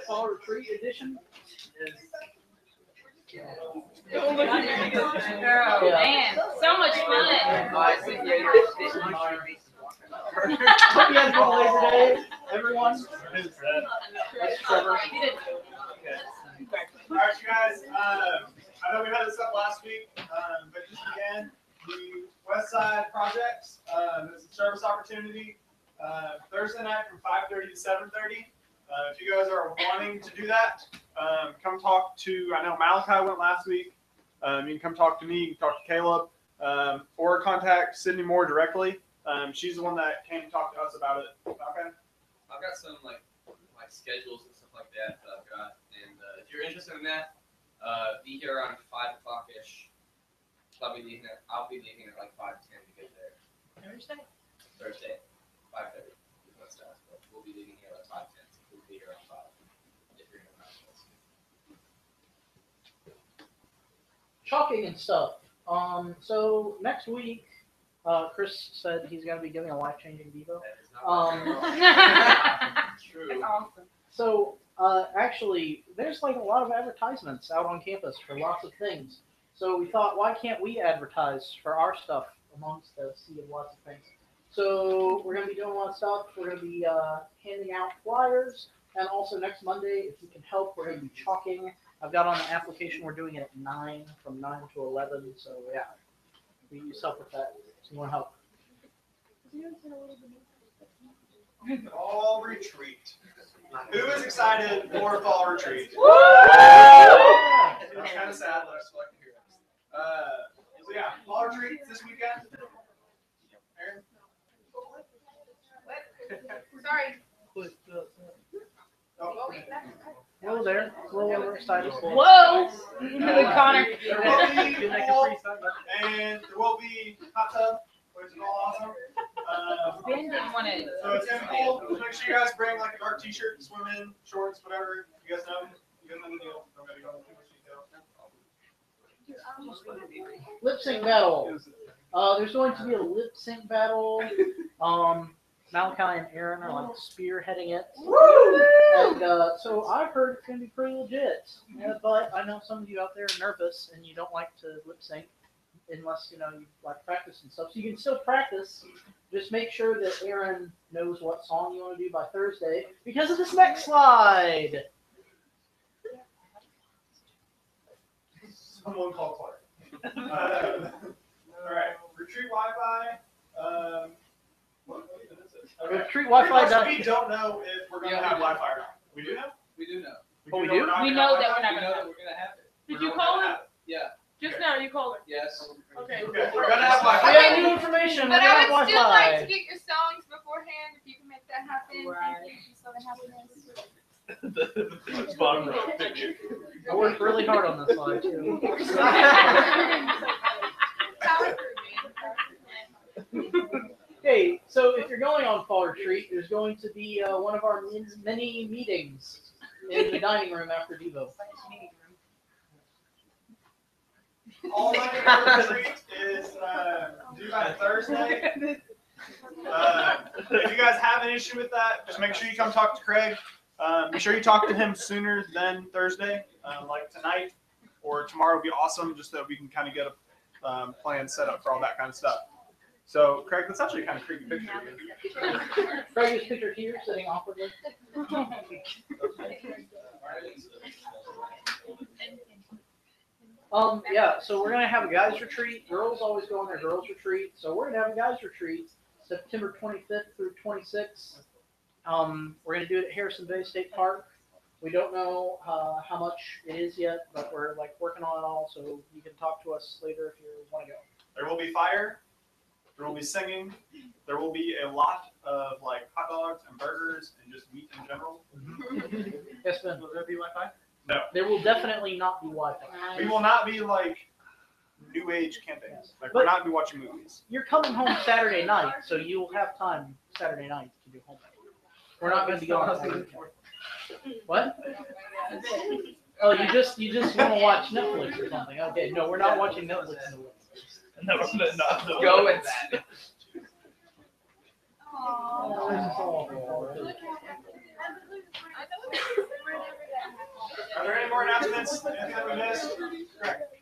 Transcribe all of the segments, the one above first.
Fall Retreat Edition. Oh man, so much fun. Hope you guys go Labor Day, everyone. That's Trevor. Alright, you guys, I know we had this up last week, but just again, the West Side Projects, it's a service opportunity, Thursday night from 5:30 to 7:30. If you guys are wanting to do that, come talk to, I know Malachi went last week. You can come talk to me, you can talk to Caleb, or contact Sydney Moore directly. She's the one that came to talk to us about it. Okay. I've got some like schedules and stuff like that I've got, and if you're interested in that, be here around 5 o'clock ish. I'll be leaving at like 5:10 to get there. Thursday, 5:30. We'll be leaving here at 5:10. So we'll be here at 5. If you're Chalking and stuff. So next week, Chris said he's going to be giving a life-changing Devo. That's true. That's awesome. So actually, there's like a lot of advertisements out on campus for lots of things. So we thought, why can't we advertise for our stuff amongst the sea of lots of things? So we're going to be doing a lot of stuff. We're going to be handing out flyers. And also next Monday, if you can help, we're going to be chalking. I've got on the application, we're doing it at 9, from 9 to 11. So yeah, we use help with that. So you want to help? Fall retreat. Who is excited for fall retreat? Woo! It's kind of sad, but I still like to hear it. So yeah, fall retreat this weekend. Aaron? Sorry. Oh. Hello there. Hello, we're excited. Whoa! Connor. There will be hot tub, which is all awesome. Ben didn't want to. So it's gonna be cool. Just make sure you guys bring like a dark t-shirt, swim in, shorts, whatever. You guys know the deal. Don't gotta go into too much detail. Lip sync battle. There's going to be a lip sync battle. Malachi and Aaron are like spearheading it. And so I've heard it's going to be pretty legit. But I know some of you out there are nervous and you don't like to lip sync unless you like practice and stuff. So you can still practice. Just make sure that Aaron knows what song you want to do by Thursday because of this next slide. Someone call Clark. All right, retreat Wi-Fi. What even is it? Okay. Retreat Wi-Fi. We don't know if we're going to have Wi-Fi or not. We do know? We do know. Oh, we do? We know that we're not We going know to. that we're gonna have it. Did you call him? Yeah. Just now, you called him. Yes. Okay. Okay, we're going to have We Wi-Fi. have new information. But We're I gonna would have still like to Wi-Fi. get your songs beforehand if you can make that happen. Right. Thank you for the happiness. Bottom row picture. I worked really hard on this slide too. Power through, man. Okay, so if you're going on fall retreat, there's going to be one of our many meetings in the dining room after Devo. All my retreat is due by Thursday. If you guys have an issue with that, just make sure you come talk to Craig. Be sure you talk to him sooner than Thursday, like tonight or tomorrow would be awesome, just so we can kind of get a plan set up for all that kind of stuff. So, Craig, that's actually a kind of creepy picture of you. Craig is pictured here, sitting awkwardly. Yeah, so we're gonna have a guys retreat. Girls always go on their girls retreat, so we're gonna have a guys retreat September 25th through 26th. We're gonna do it at Harrison Bay State Park. We don't know how much it is yet, but we're like working on it all. So you can talk to us later if you want to go. There will be fire. There will be singing. There will be a lot of like hot dogs and burgers and just meat in general. Yes, Ben. Will there be Wi-Fi? No. There will definitely not be Wi-Fi. We will not be like new age camping. Like we're not gonna be watching movies. You're coming home Saturday night, so you will have time Saturday night to do homework. We're not going to be going. What? Oh, you just want to watch Netflix or something? Okay, no, we're not watching Netflix. No, go with that. Oh, announcements, anything that we missed? Correct.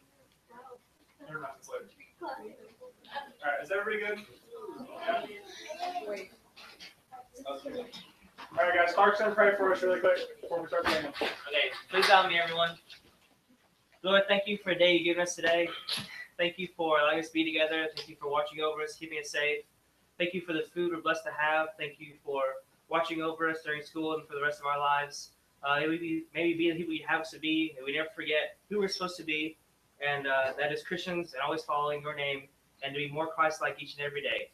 Never mind, it's later. All right, is everybody good? Yeah. All right, guys, Clark's gonna pray for us really quick before we start praying. Okay, please allow me, everyone. Lord, thank you for the day you've given us today. Thank you for allowing us to be together. Thank you for watching over us, keeping us safe. Thank you for the food we're blessed to have. Thank you for watching over us during school and for the rest of our lives. May we be the people you have us to be, and we never forget who we're supposed to be, and that is Christians and always following your name, and to be more Christ-like each and every day.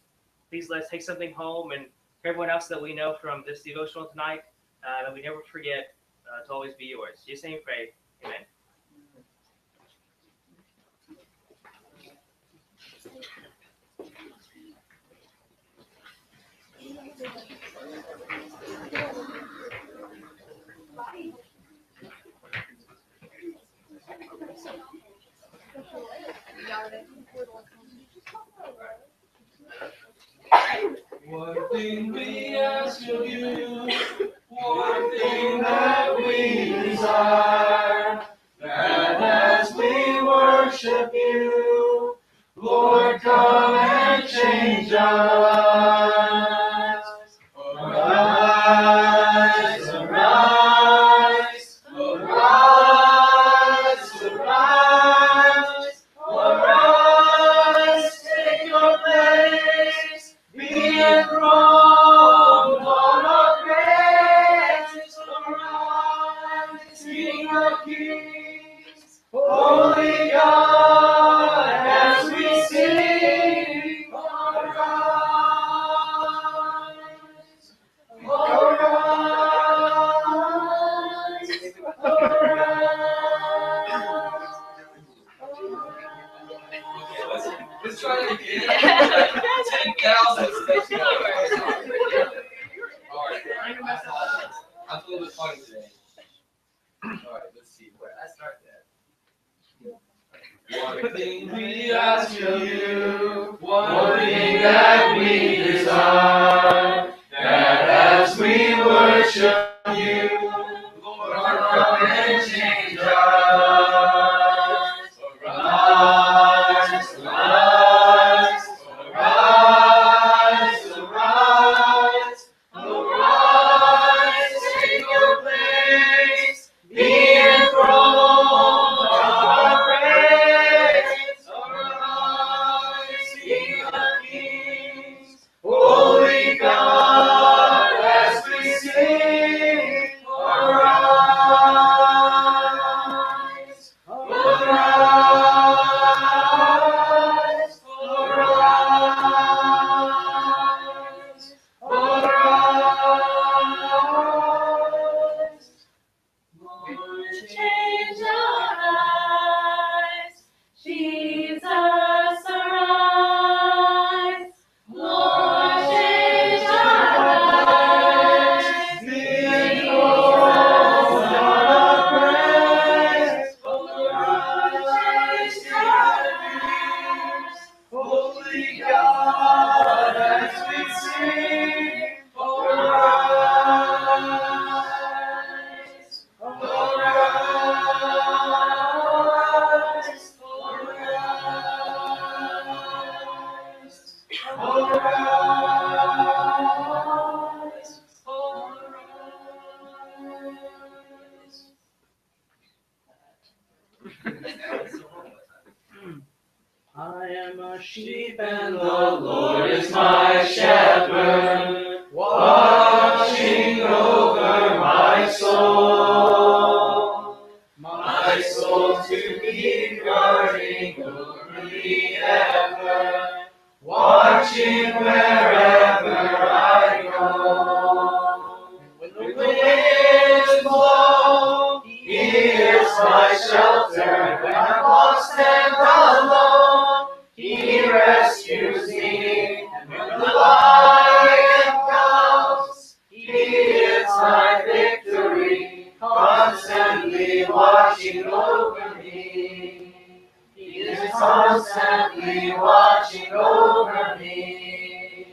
Please let's take something home, and for everyone else that we know from this devotional tonight, that we never forget to always be yours. In Jesus' name we pray. Amen. One thing we ask of you, one thing that we desire, that as we worship you, Lord, come and change us. Arise, arise, arise, arise, arise, take your place, be enthroned on our praise. Arise, King of Kings, Holy God, as we sing. Arise, arise, Let's try it again. 10,000 steps. Alright. I'm a little bit funny today. Alright, let's see. Where did I start that? One thing we ask of you, one thing that we desire, that as we worship you, Lord, come and change us. Arise, arise, arise, arise, arise, take your place, be enthroned on our praise. Arise, King of Kings, Holy God, as we sing. Arise, arise, arise, arise. Lord, change our lives. Jesus, arise. Lord, change our lives. Be enthroned on our praise. Arise, King of Kings, Holy God, as we sing. Arise, arise, arise, I am a sheep and the Lord is my shepherd, watching over my soul. My soul to keep guarding over me ever, watching wherever I go. When the winds blow, He is my shelter. When I'm lost and alone, He rescues me. And when the lion comes, He is my victory, constantly watching over me. He is constantly watching over me.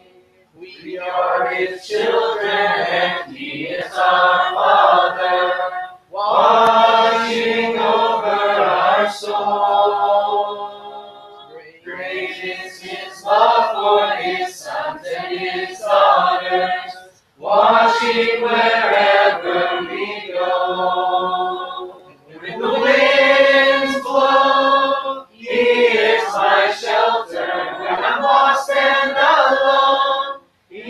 We are His children, and He is our Father, watching over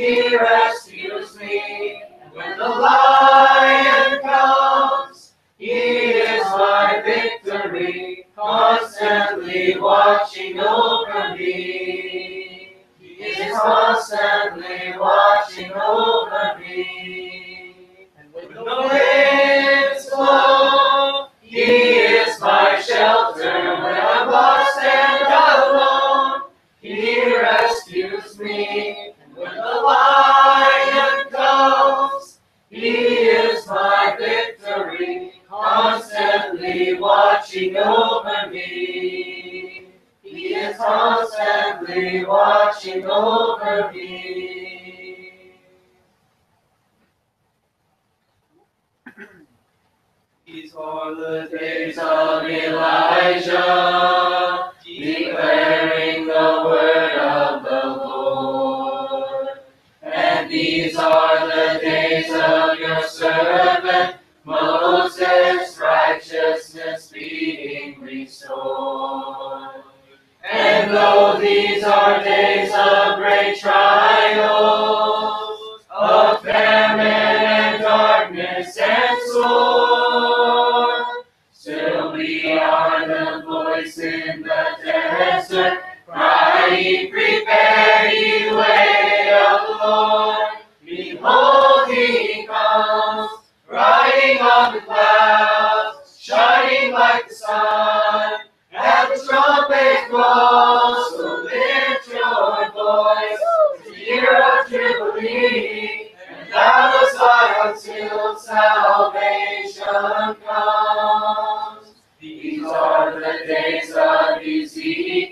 He rescues me. When the lion comes, He is my victory, constantly watching over me. He is constantly watching over me. And when When the winds blow, He is my shelter. When I'm lost and alone, He rescues me. And when the lion comes, He is my victory, constantly watching over me. He is constantly watching over me. These are the days of Elijah, declaring the word of the Lord. And these are the days of your servant Moses, righteousness being restored. And though these are days of great trials, of famine and darkness and sword, still we are the voice in the desert, crying, prepare ye way of the Lord. Behold, He comes, riding on the clouds, shining like the sun. At the trumpet calls, so lift your voice, the year of Jubilee, and thou the Zion till salvation comes. These are the days of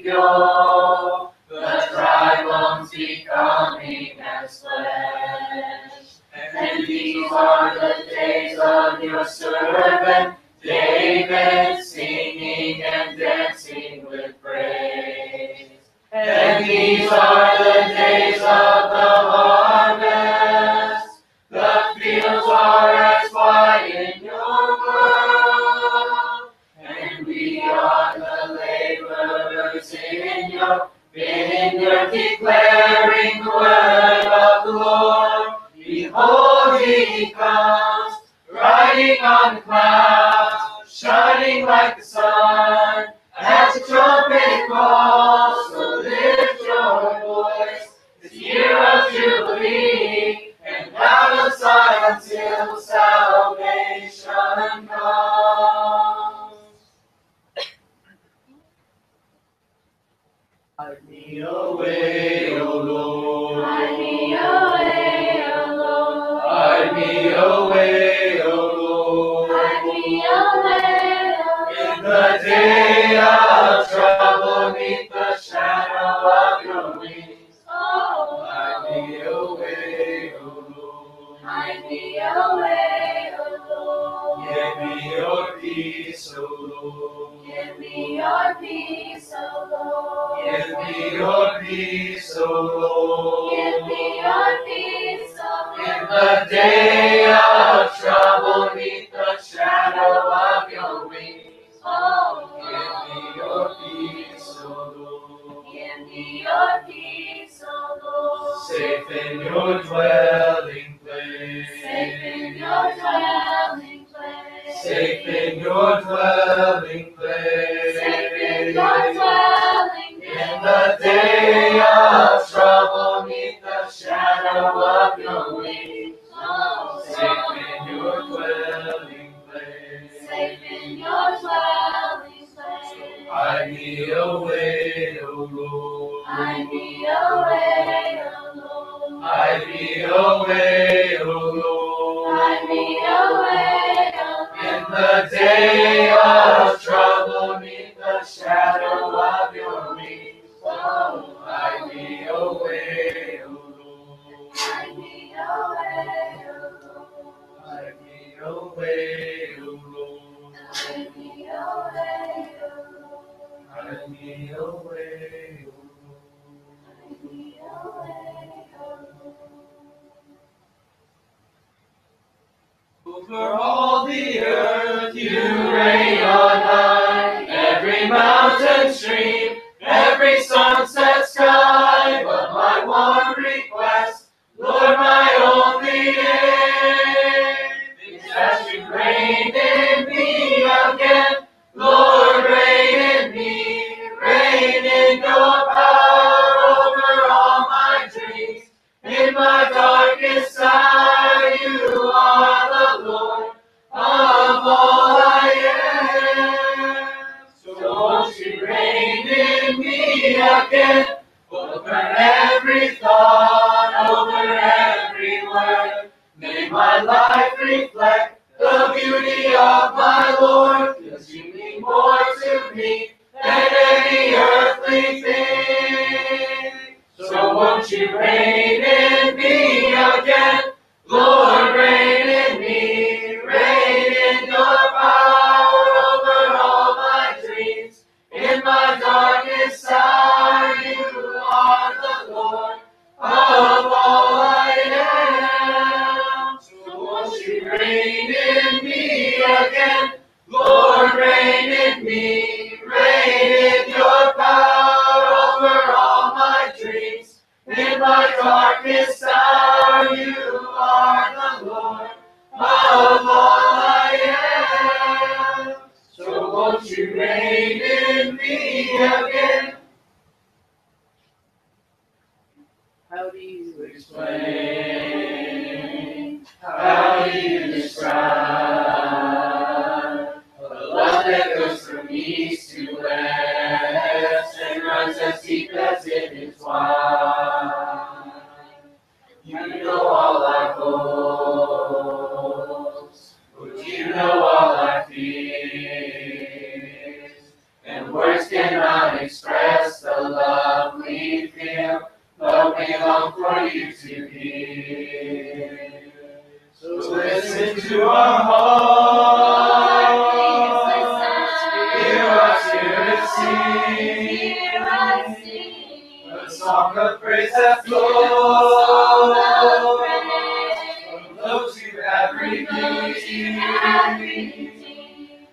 Ezekiel, the dry bones becoming as flesh. And these are the days of your servant David, singing and dancing with praise. And these are the days of the harvest. The fields are as white in your world. And we are the laborers in your vineyard, declaring the word of the Lord. Behold, He comes, riding on the clouds, shining like the sun. At the trumpet calls, so lift your voice, this year of Jubilee, and out of Zion till salvation comes. Hide me away, O Lord. Hide me away, O Lord. Hide me away, O Lord. Hide me away, O In the day of trouble, neath the shadow of your wings. Oh, Hide me away, O Lord. hide me away, O Lord. Give me your peace, O Lord. Give me your peace, O Lord. Give me your peace, O Lord. Give me your peace, O In Lord. the day of trouble, neath the shadow of your wings. Oh, Give me your peace, O Lord. give me your peace, O Lord. Safe in your dwelling place. Safe in your dwelling place. Safe in your dwelling place. Safe in your dwelling In place. the day of trouble, neath the shadow of your wings. Oh, Safe in your dwelling place. safe in your dwelling place. Hide me away, O Lord. Hide me away, O Lord. Hide me away, O Lord. Hide me away, O In Lord. the day of trouble, neath the shadow of your wings. Oh, Hide me away, O Lord. hide me away, O Lord. Hide me away, O Lord. Hide me away, O Lord. Hide me away, O Lord. Hide me away, O Lord. Over all the earth you reign on high, every mountain stream, every sunset sky. But my one request, Lord, my darkest hour, you are the Lord of all I am. So won't you reign in me again, over every thought, over every word. May my life reflect the beauty of my Lord, 'cause you mean more to me than any earthly thing. So won't you reign in me again, Lord, reign in me, reign in your power over all my dreams. In my darkest hour, you are the Lord of all I am. So won't you reign in me again, Lord, reign in me, reign in your power over all my dreams. In my darkest hour, you are the Lord of all I am. So won't you reign in me again? How do you Explain, how do you describe a love that goes from east to west and runs as deep as it is wide? You know all our hopes, but you know all our fears, and words cannot express the love we feel, but we long for you to hear. So listen to our hearts, hear our spirits sing, a song of praise that flows from those who have redeemed.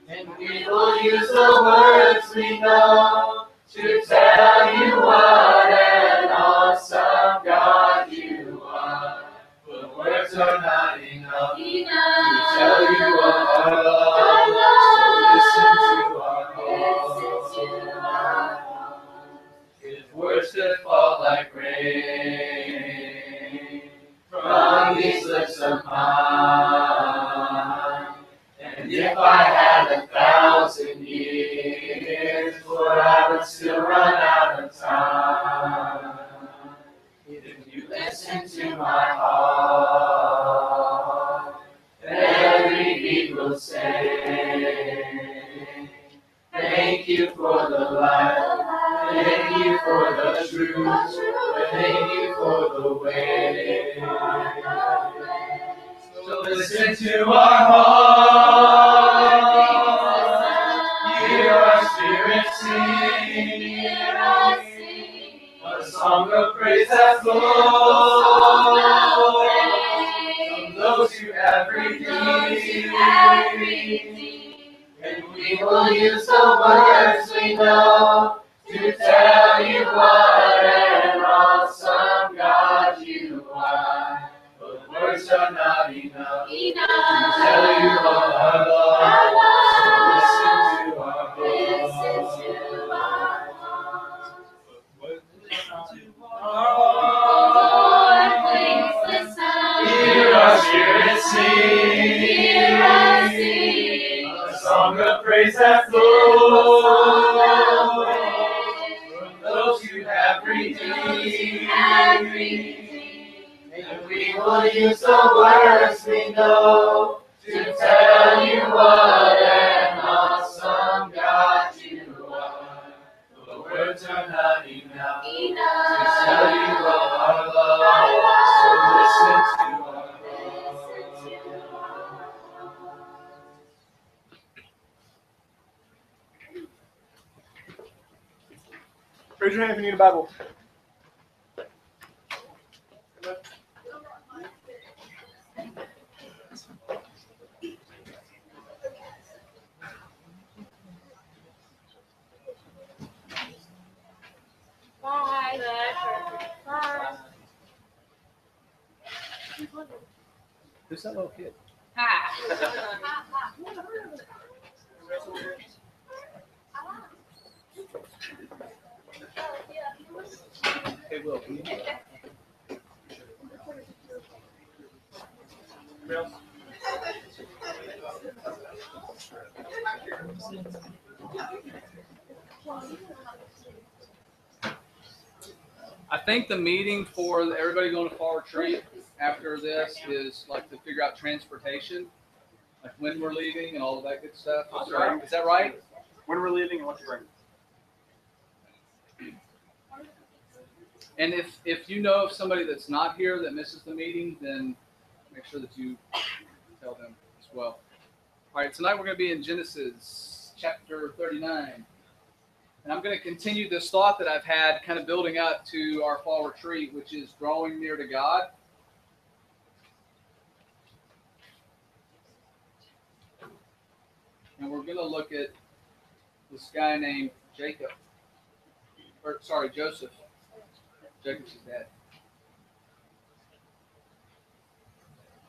And we will use the words we know to tell you what an awesome God you are. But words are not enough to tell you of our love. So listen to our hearts. If words could fall like rain from these lips of mine, and if I had 1,000 years, Lord, I would still run out of time. If you listen to my heart, every beat will say, thank you for the light, thank you for the truth, thank you for the way. So listen to our heart, hear our spirit sing, a song of praise that flows from those who have redeemed. And we will use the words we know to tell you what an awesome God you are. But words are not enough to tell you of our love. So listen to our hearts. Hear our spirits sing, a song of praise that flows from those who have redeemed. And we will use the words we know to tell you what an awesome God you are. The words are not enough to tell you of our love. So listen to our heart. Raise your hand if you need a Bible. Bye. Bye. Who's that little kid? Hi. Hey, Will, can you do that? else? I think the meeting for everybody going to fall retreat after this is like to figure out transportation, like when we're leaving and all of that good stuff. Is that right? When we're leaving and what to bring. And if you know of somebody that's not here that misses the meeting, then make sure that you tell them as well. All right, tonight we're going to be in Genesis chapter 39. And I'm going to continue this thought that I've had kind of building up to our fall retreat, which is drawing near to God. And we're going to look at this guy named Joseph. Jacob's his dad.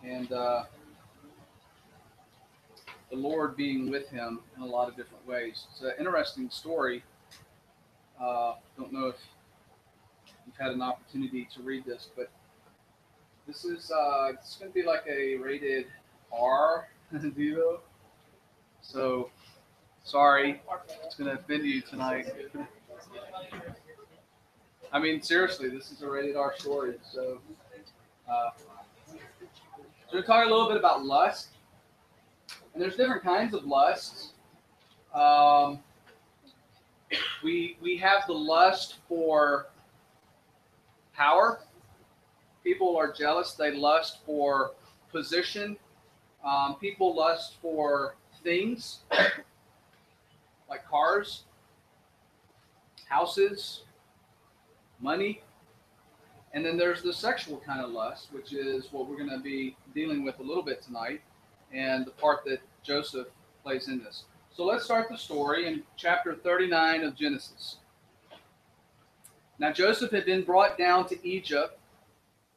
And the Lord being with him in a lot of different ways. It's an interesting story. Don't know if you've had an opportunity to read this, but this is it's going to be like a rated R Devo. So, sorry, it's going to offend you tonight. I mean, seriously, this is a rated R story. So we're talking a little bit about lust, and there's different kinds of lusts. We have the lust for power. People are jealous. They lust for position. People lust for things like cars, houses, money. And then there's the sexual kind of lust, which is what we're going to be dealing with a little bit tonight, and the part that Joseph plays in this. So let's start the story in chapter 39 of Genesis. Now Joseph had been brought down to Egypt,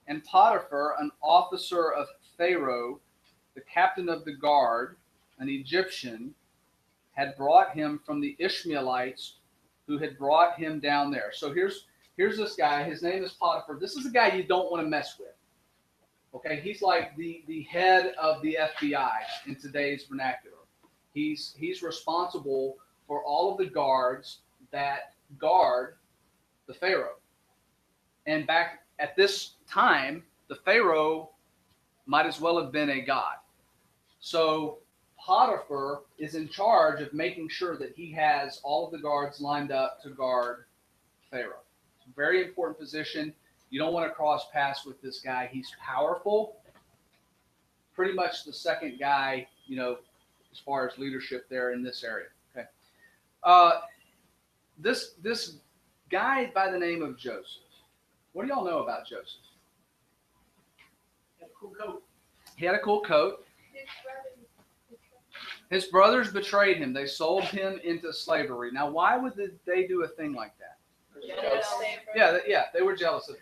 and Potiphar, an officer of Pharaoh, the captain of the guard, an Egyptian, had brought him from the Ishmaelites who had brought him down there. So here's this guy. His name is Potiphar. This is a guy you don't want to mess with. Okay, he's like the head of the FBI in today's vernacular. He's responsible for all of the guards that guard the Pharaoh. And back at this time, the Pharaoh might as well have been a god. So Potiphar is in charge of making sure that he has all of the guards lined up to guard Pharaoh. It's a very important position. You don't want to cross paths with this guy. He's powerful. Pretty much the second guy, as far as leadership there in this area. Okay. This guy by the name of Joseph. What do y'all know about Joseph? He had a cool coat. He had a cool coat. His brothers betrayed him. They sold him into slavery. Now, why would they do a thing like that? Yeah, they were jealous of him.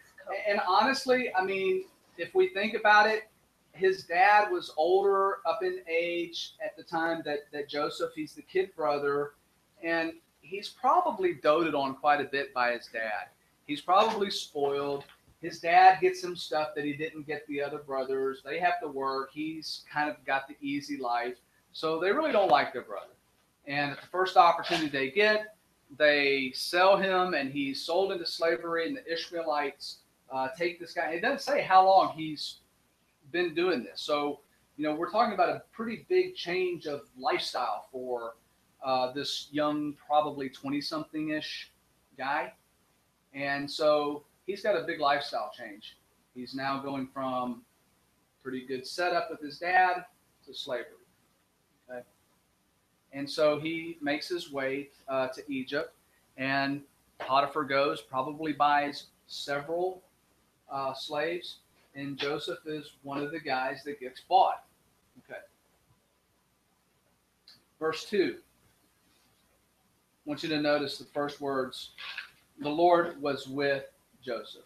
And honestly, I mean, if we think about it, his dad was older up in age at the time that Joseph, he's the kid brother, and he's probably doted on quite a bit by his dad. He's probably spoiled. His dad gets him stuff that he didn't get the other brothers. They have to work. He's kind of got the easy life. So they really don't like their brother. And at the first opportunity they get, they sell him, and he's sold into slavery, and the Ishmaelites take this guy. It doesn't say how long he's been doing this. So, we're talking about a pretty big change of lifestyle for this young, probably 20-something-ish guy. And so he's got a big lifestyle change. He's now going from pretty good setup with his dad to slavery. Okay? And so he makes his way to Egypt, and Potiphar goes, probably buys several slaves, and Joseph is one of the guys that gets bought. Okay. Verse 2. I want you to notice the first words. The Lord was with Joseph.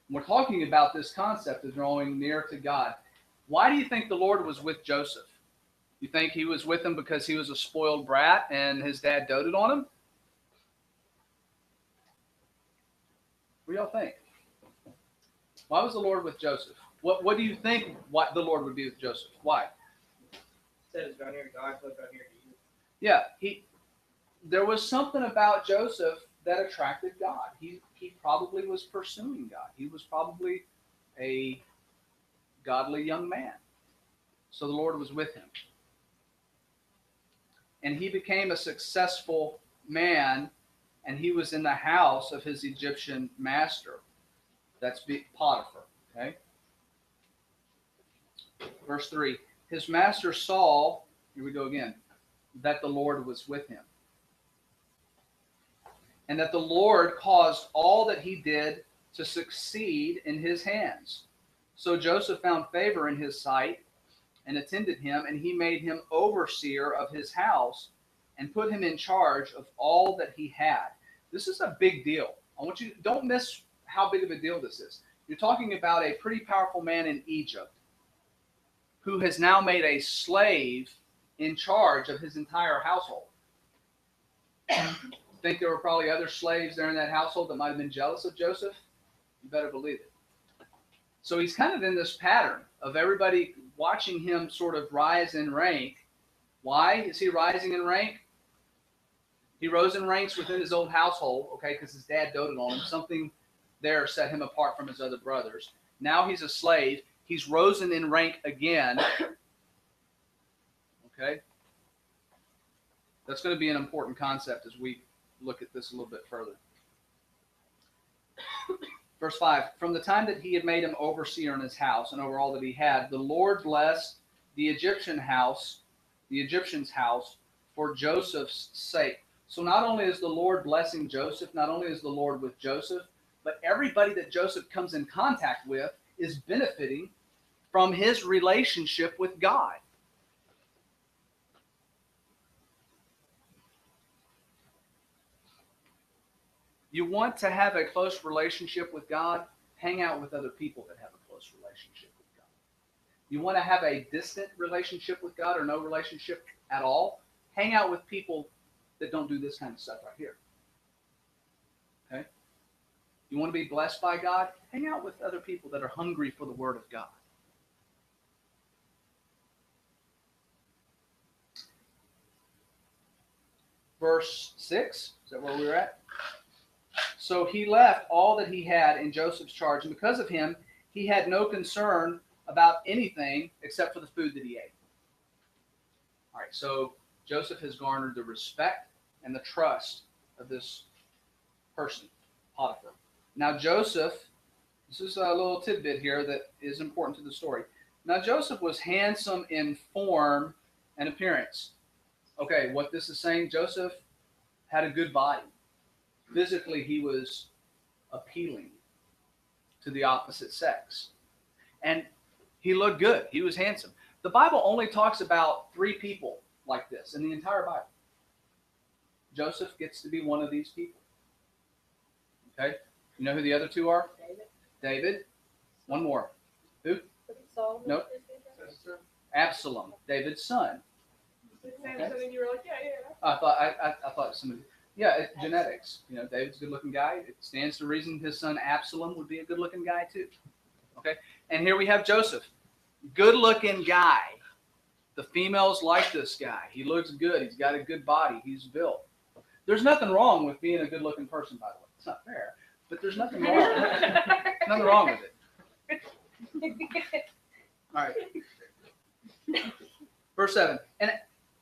We're talking about this concept of drawing near to God. Why do you think the Lord was with Joseph? You think he was with him because he was a spoiled brat and his dad doted on him? What do y'all think? Why was the Lord with Joseph? What do you think what the Lord would be with Joseph? Why? Said it's down here to God, look down here to you. Yeah, there was something about Joseph that attracted God. He probably was pursuing God. He was probably a godly young man. So the Lord was with him. And he became a successful man, and he was in the house of his Egyptian master. That's Potiphar. Okay? Verse 3. His master saw, here we go again, that the Lord was with him. And that the Lord caused all that he did to succeed in his hands. So Joseph found favor in his sight and attended him, and he made him overseer of his house and put him in charge of all that he had. This is a big deal. I want you, don't miss how big of a deal this is. You're talking about a pretty powerful man in Egypt who has now made a slave in charge of his entire household. Think there were probably other slaves there in that household that might have been jealous of Joseph? You better believe it. So he's kind of in this pattern of everybody watching him sort of rise in rank. Why is he rising in rank? He rose in ranks within his old household, okay, because his dad doted on him. Something there set him apart from his other brothers. Now he's a slave. He's risen in rank again. Okay? That's going to be an important concept as we look at this a little bit further. Verse 5, from the time that he had made him overseer in his house and over all that he had, the Lord blessed the Egyptian's house for Joseph's sake. So not only is the Lord blessing Joseph, not only is the Lord with Joseph, but everybody that Joseph comes in contact with is benefiting from his relationship with God. You want to have a close relationship with God? Hang out with other people that have a close relationship with God. You want to have a distant relationship with God or no relationship at all? Hang out with people that don't do this kind of stuff right here. Okay? You want to be blessed by God? Hang out with other people that are hungry for the Word of God. Verse 6, is that where we were at? So he left all that he had in Joseph's charge, and because of him, he had no concern about anything except for the food that he ate. All right, so Joseph has garnered the respect and the trust of this person, Potiphar. Now Joseph, this is a little tidbit here that is important to the story. Now Joseph was handsome in form and appearance. Okay, what this is saying, Joseph had a good body. Physically, he was appealing to the opposite sex. And he looked good. He was handsome. The Bible only talks about 3 people like this in the entire Bible. Joseph gets to be one of these people. Okay? You know who the other 2 are? David. One more. Who? Nope. Absalom, David's son. Okay. And you were like, yeah. I thought somebody. Yeah, it's genetics. You know, David's a good-looking guy. It stands to reason his son Absalom would be a good-looking guy too. Okay, and here we have Joseph, good-looking guy. The females like this guy. He looks good. He's got a good body. He's built. There's nothing wrong with being a good-looking person, by the way. It's not fair, but there's nothing wrong. Nothing wrong with it. All right. Verse 7. And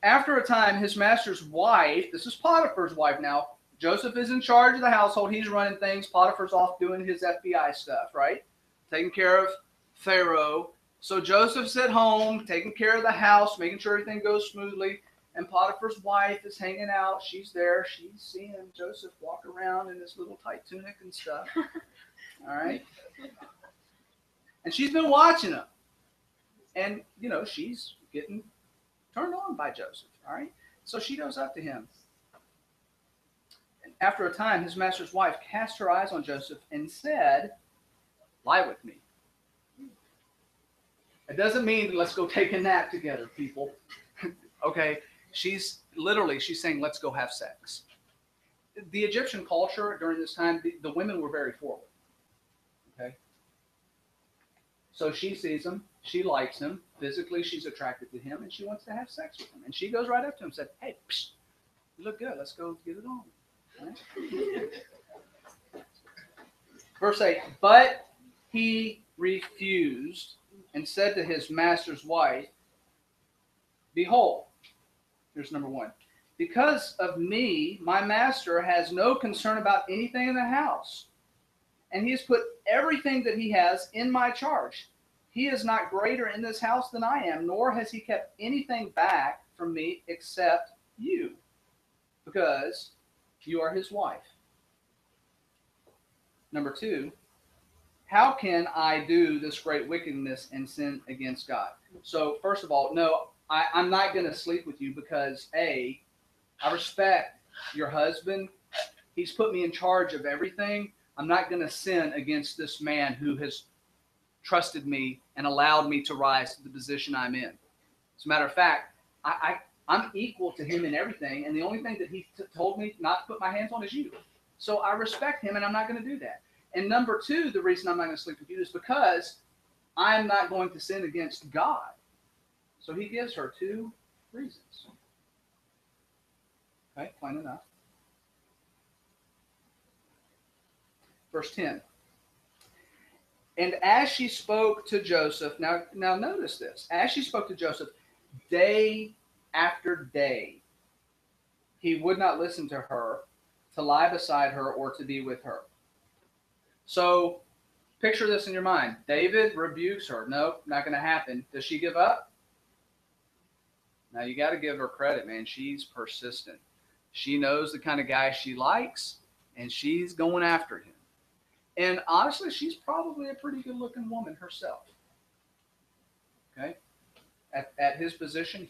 after a time, his master's wife, this is Potiphar's wife now. Joseph is in charge of the household. He's running things. Potiphar's off doing his FBI stuff, right? Taking care of Pharaoh. So Joseph's at home, taking care of the house, making sure everything goes smoothly. And Potiphar's wife is hanging out. She's there. She's seeing Joseph walk around in this little tight tunic and stuff. All right? And she's been watching him. And, you know, she's getting turned on by Joseph, all right? So she goes up to him. And after a time, his master's wife cast her eyes on Joseph and said, lie with me. It doesn't mean let's go take a nap together, people. Okay? She's saying, let's go have sex. The Egyptian culture during this time, the women were very forward. Okay? So she sees him, she likes him, physically she's attracted to him, and she wants to have sex with him. And she goes right up to him and said, "Hey, psh, you look good. Let's go get it on." Right? Verse 8, but he refused and said to his master's wife, "Behold," here's number 1, "because of me, my master has no concern about anything in the house, and he has put everything that he has in my charge. He is not greater in this house than I am, nor has he kept anything back from me except you, because you are his wife." Number 2, how can I do this great wickedness and sin against God? So first of all, no, I'm not going to sleep with you because A, I respect your husband. He's put me in charge of everything. I'm not going to sin against this man who has trusted me and allowed me to rise to the position I'm in. As a matter of fact, I'm equal to him in everything, and the only thing that he told me not to put my hands on is you. So I respect him, and I'm not going to do that. And number 2, the reason I'm not going to sleep with you is because I'm not going to sin against God. So he gives her 2 reasons. Okay, plain enough. Verse 10. And as she spoke to Joseph, now notice this. As she spoke to Joseph, day after day, he would not listen to her, to lie beside her, or to be with her. So picture this in your mind. David rebukes her. Nope, not going to happen. Does she give up? Now you got to give her credit, man. She's persistent. She knows the kind of guy she likes, and she's going after him. And honestly, she's probably a pretty good-looking woman herself. Okay? At his position,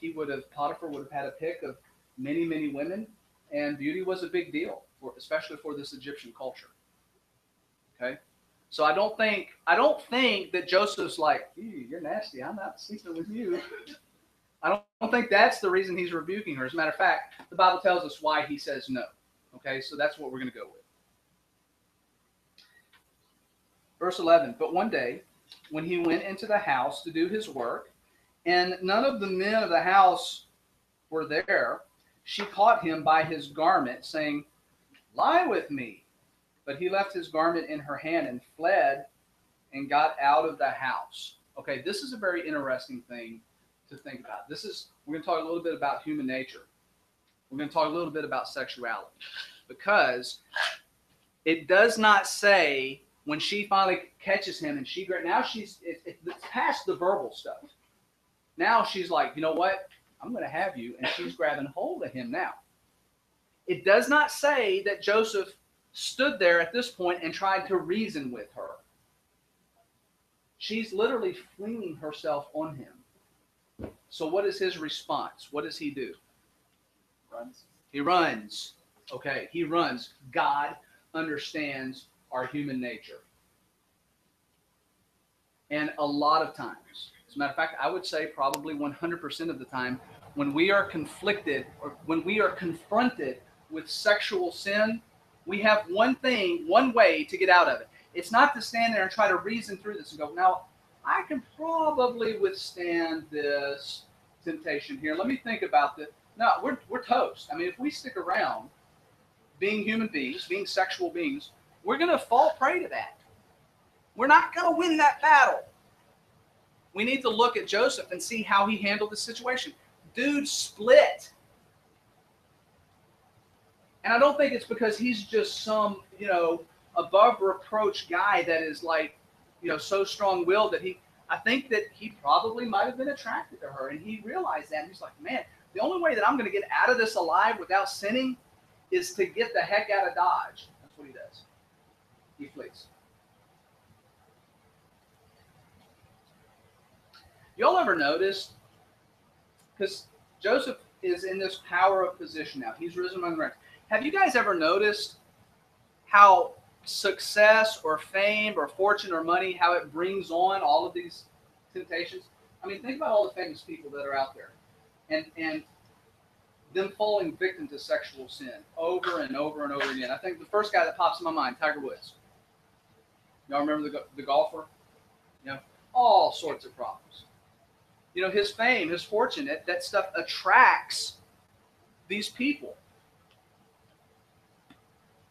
Potiphar would have had a pick of many, many women, and beauty was a big deal, especially for this Egyptian culture. Okay? So I don't think that Joseph's like, "You're nasty. I'm not sleeping with you." I don't think that's the reason he's rebuking her. As a matter of fact, the Bible tells us why he says no. Okay, so that's what we're going to go with. Verse 11, but one day, when he went into the house to do his work, and none of the men of the house were there, she caught him by his garment, saying, "Lie with me." But he left his garment in her hand and fled and got out of the house. Okay, this is a very interesting thing to think about. We're going to talk a little bit about human nature. We're going to talk a little bit about sexuality. Because it does not say when she finally catches him and it's past the verbal stuff. Now she's like, "You know what? I'm going to have you." And she's grabbing hold of him now. It does not say that Joseph stood there at this point and tried to reason with her. She's literally flinging herself on him. So what is his response? What does he do? Runs. He runs. Okay, he runs. God understands our human nature. And a lot of times, as a matter of fact, I would say probably 100% of the time, when we are conflicted or when we are confronted with sexual sin, we have one way to get out of it. It's not to stand there and try to reason through this and go, "Now, I can probably withstand this temptation here. Let me think about this." No, we're toast. I mean, if we stick around being human beings, being sexual beings, we're going to fall prey to that. We're not going to win that battle. We need to look at Joseph and see how he handled the situation. Dude split. And I don't think it's because he's just some, above reproach guy that is like, so strong-willed that I think that he probably might have been attracted to her, and he realized that. And he's like, "Man, the only way that I'm going to get out of this alive without sinning is to get the heck out of Dodge." That's what he does. He flees. Y'all ever noticed? Because Joseph is in this power of position now. He's risen among the ranks. Have you guys ever noticed how success or fame or fortune or money, how it brings on all of these temptations? I mean, think about all the famous people that are out there and them falling victim to sexual sin over and over and over again. I think the first guy that pops in my mind, Tiger Woods. Y'all remember the golfer? all sorts of problems. You know, his fame, his fortune, that stuff attracts these people.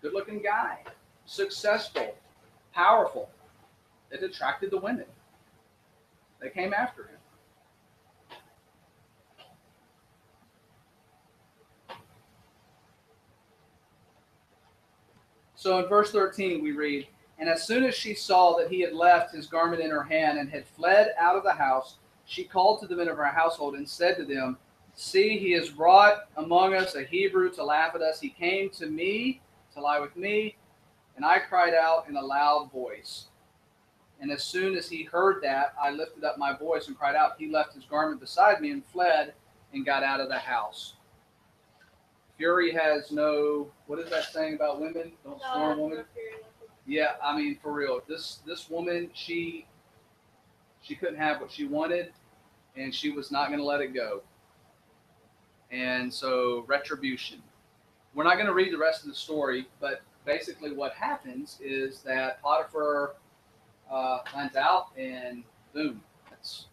Good-looking guy, successful, powerful. It attracted the women. They came after him. So in verse 13 we read, "And as soon as she saw that he had left his garment in her hand and had fled out of the house, she called to the men of her household and said to them, 'See, he has brought among us a Hebrew to laugh at us. He came to me to lie with me, and I cried out in a loud voice. And as soon as he heard that, I lifted up my voice and cried out. He left his garment beside me and fled and got out of the house.'" Fury has no, what is that saying about women? Don't scorn women. Yeah, I mean, for real. This woman, she couldn't have what she wanted, and she was not going to let it go. And so, retribution. We're not going to read the rest of the story, but basically what happens is that Potiphar finds out, and boom, that's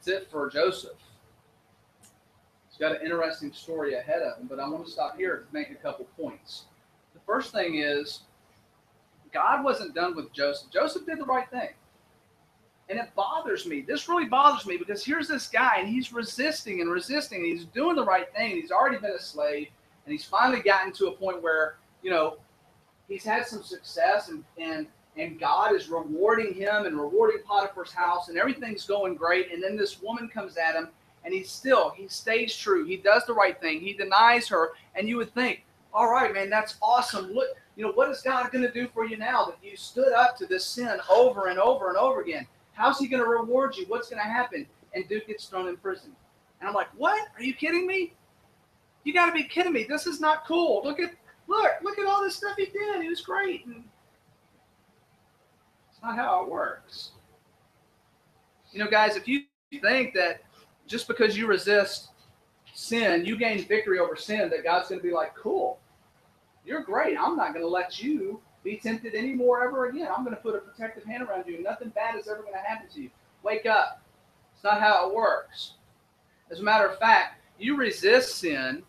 it for Joseph. He's got an interesting story ahead of him, but I want to stop here to make a couple points. The first thing is, God wasn't done with Joseph. Joseph did the right thing. And it bothers me. This really bothers me because here's this guy, and he's resisting and resisting, and he's doing the right thing, and he's already been a slave, and he's finally gotten to a point where, you know, he's had some success, and God is rewarding him and rewarding Potiphar's house, and everything's going great, and then this woman comes at him, and he stays true. He does the right thing. He denies her, and you would think, all right, man, that's awesome. Look, you know, what is God going to do for you now that you stood up to this sin over and over and over again? How's he going to reward you? What's going to happen? And Duke gets thrown in prison. And I'm like, what? Are you kidding me? You got to be kidding me. This is not cool. Look at all this stuff he did. He was great. And it's not how it works. You know, guys, if you think that just because you resist sin, you gain victory over sin, that God's going to be like, cool, you're great. I'm not going to let you be tempted anymore ever again. I'm going to put a protective hand around you. Nothing bad is ever going to happen to you. Wake up. It's not how it works. As a matter of fact, you resist sin,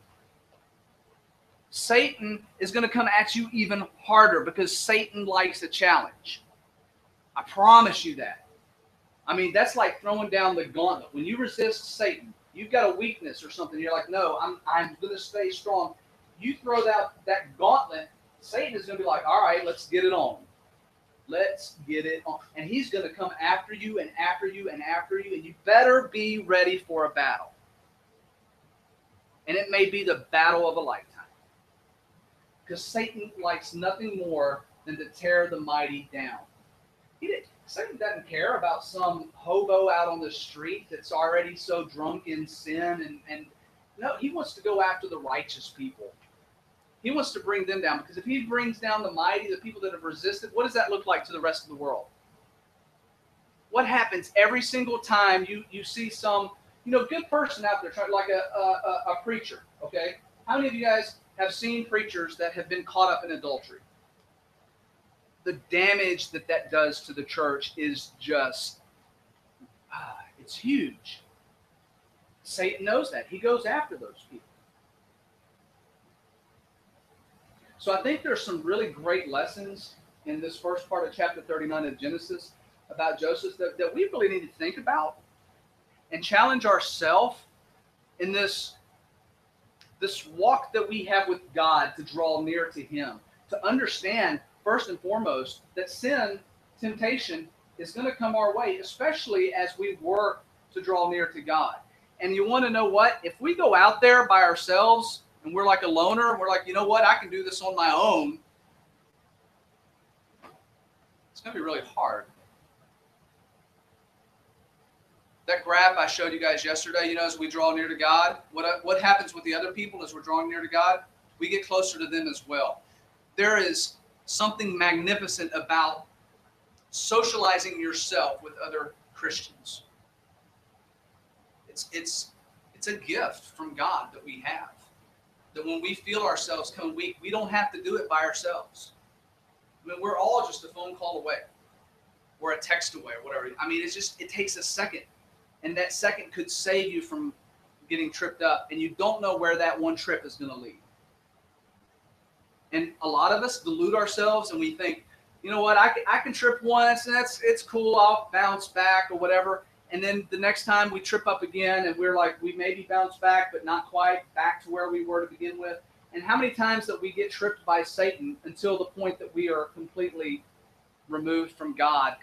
Satan is going to come at you even harder because Satan likes a challenge. I promise you that. I mean, that's like throwing down the gauntlet. When you resist Satan, you've got a weakness or something. You're like, no, I'm going to stay strong. You throw that gauntlet, Satan is going to be like, all right, let's get it on. Let's get it on. And he's going to come after you and after you and after you, and you better be ready for a battle. And it may be the battle of a lifetime. Because Satan likes nothing more than to tear the mighty down. Satan doesn't care about some hobo out on the street that's already so drunk in sin. And no, he wants to go after the righteous people. He wants to bring them down. Because if he brings down the mighty, the people that have resisted, what does that look like to the rest of the world? What happens every single time you see some, good person out there, like a preacher, okay? How many of you guys have seen preachers that have been caught up in adultery? The damage that does to the church is just, it's huge. Satan knows that. He goes after those people. So I think there's some really great lessons in this first part of chapter 39 of Genesis about Joseph that we really need to think about and challenge ourselves in this walk that we have with God to draw near to him, to understand first and foremost that sin, temptation, is going to come our way, especially as we work to draw near to God. And you want to know what? If we go out there by ourselves and we're like a loner, and we're like, you know what, I can do this on my own, it's going to be really hard. That graph I showed you guys yesterday, as we draw near to God, what happens with the other people as we're drawing near to God? We get closer to them as well. There is something magnificent about socializing yourself with other Christians. It's a gift from God that we have. That when we feel ourselves come weak, we don't have to do it by ourselves. I mean, we're all just a phone call away. or a text away or whatever. I mean, it takes a second, and that second could save you from getting tripped up, and you don't know where that one trip is going to lead. And a lot of us delude ourselves, and we think, you know what, I can trip once, and it's cool, I'll bounce back or whatever. And then the next time we trip up again, and we're like, we maybe bounce back, but not quite back to where we were to begin with. And how many times that we get tripped by Satan until the point that we are completely removed from God?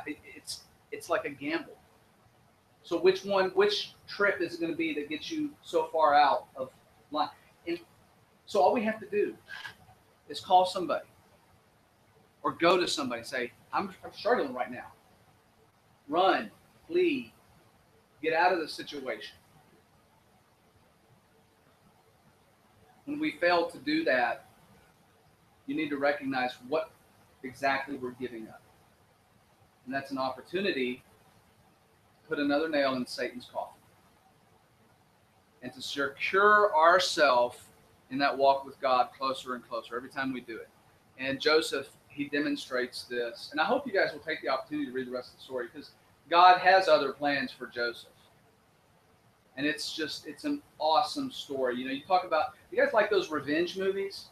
It's like a gamble. So which trip is it going to be that gets you so far out of line? And so all we have to do is call somebody or go to somebody and say, I'm struggling right now. Run, flee, get out of the situation. When we fail to do that, you need to recognize what exactly we're giving up. And that's an opportunity to put another nail in Satan's coffin and to secure ourselves in that walk with God closer and closer every time we do it. And Joseph, he demonstrates this. And I hope you guys will take the opportunity to read the rest of the story, because God has other plans for Joseph. And it's an awesome story. You know, you guys like those revenge movies?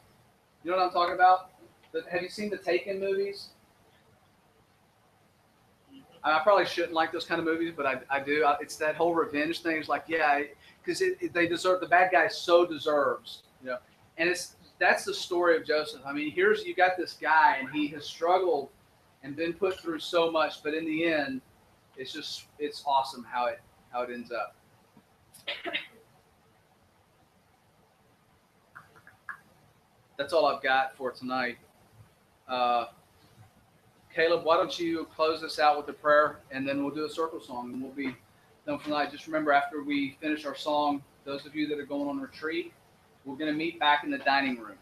You know what I'm talking about? Have you seen the Taken movies? I probably shouldn't like those kind of movies, but I do. It's that whole revenge thing. It's like, yeah, because they deserve, the bad guy so deserves, you know. And that's the story of Joseph. I mean, you got this guy, and he has struggled and been put through so much, but in the end, it's awesome how it ends up. That's all I've got for tonight. Caleb, why don't you close us out with a prayer, and then we'll do a circle song, and we'll be done for tonight. Just remember, after we finish our song, those of you that are going on retreat, we're going to meet back in the dining room.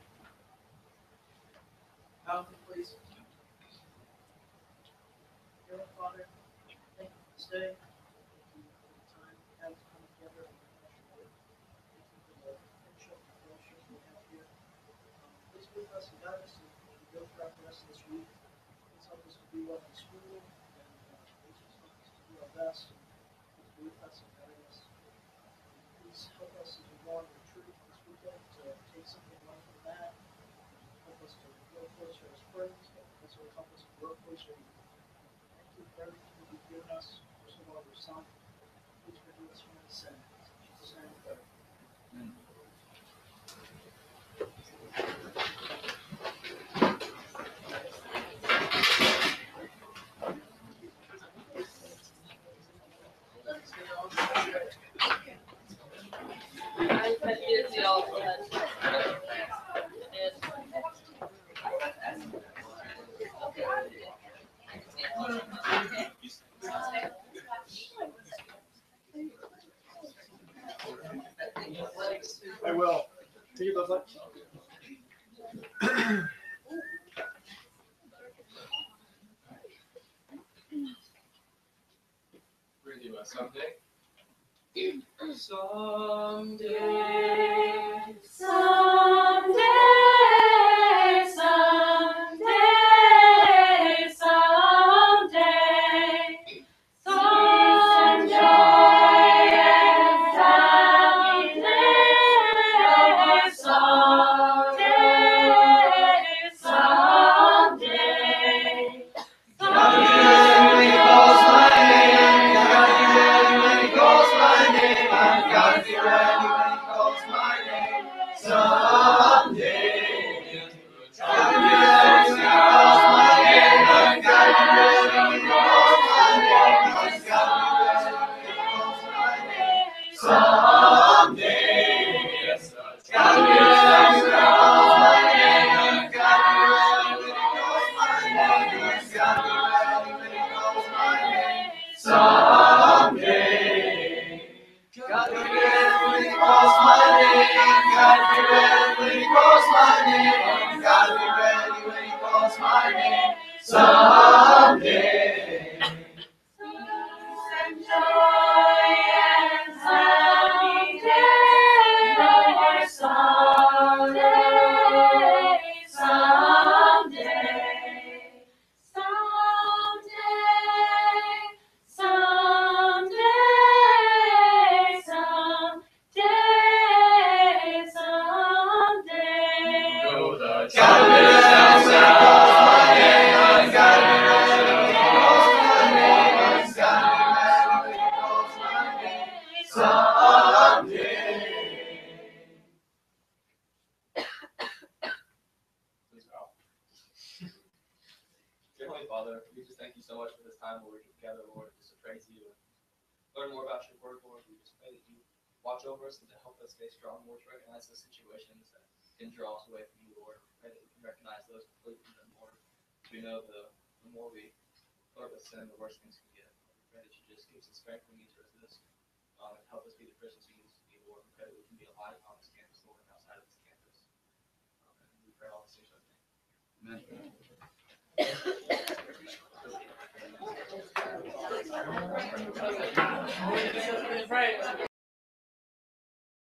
Please. Dear Father, thank you for this day. Thank you for the time we have to come together and fellowship. Thank you for the friendship and fellowship we have here. Please be with us and guide us as we go throughout the rest of this week. Please help us to do well in school, and please just help us to do our best. Please be with us and guide us. Please help us as we go on retreat this weekend to take something away from that. Help us to grow closer as friends, but also help us to grow closer. Thank you for everything that you've given us. First of all, your Son. Please forgive us from any sin. In Jesus' name we pray. Amen. I'm busy all the time. I will. Take your those legs. We're gonna do a someday. Someday, Someday, someday, someday, some joy and happiness. Someday, someday, God be ready when he calls my name. God be ready when he calls my name. I've got to be ready when he calls my name. Someday. Father, we just thank you so much for this time where we get together, Lord, just to praise you and learn more about your word, Lord. We just pray that you watch over us and to help us stay strong, Lord, to recognize those situations that can draw us away from you, Lord. We pray that we can recognize those completely, and Lord, we know the more we flirt with sin, the worse things can get. We pray that you just give us the strength we need to resist and help us be the Christians we need to be, Lord. We pray that we can be a light on this campus, Lord, and outside of this campus. And we pray all this in your name. Amen. Right.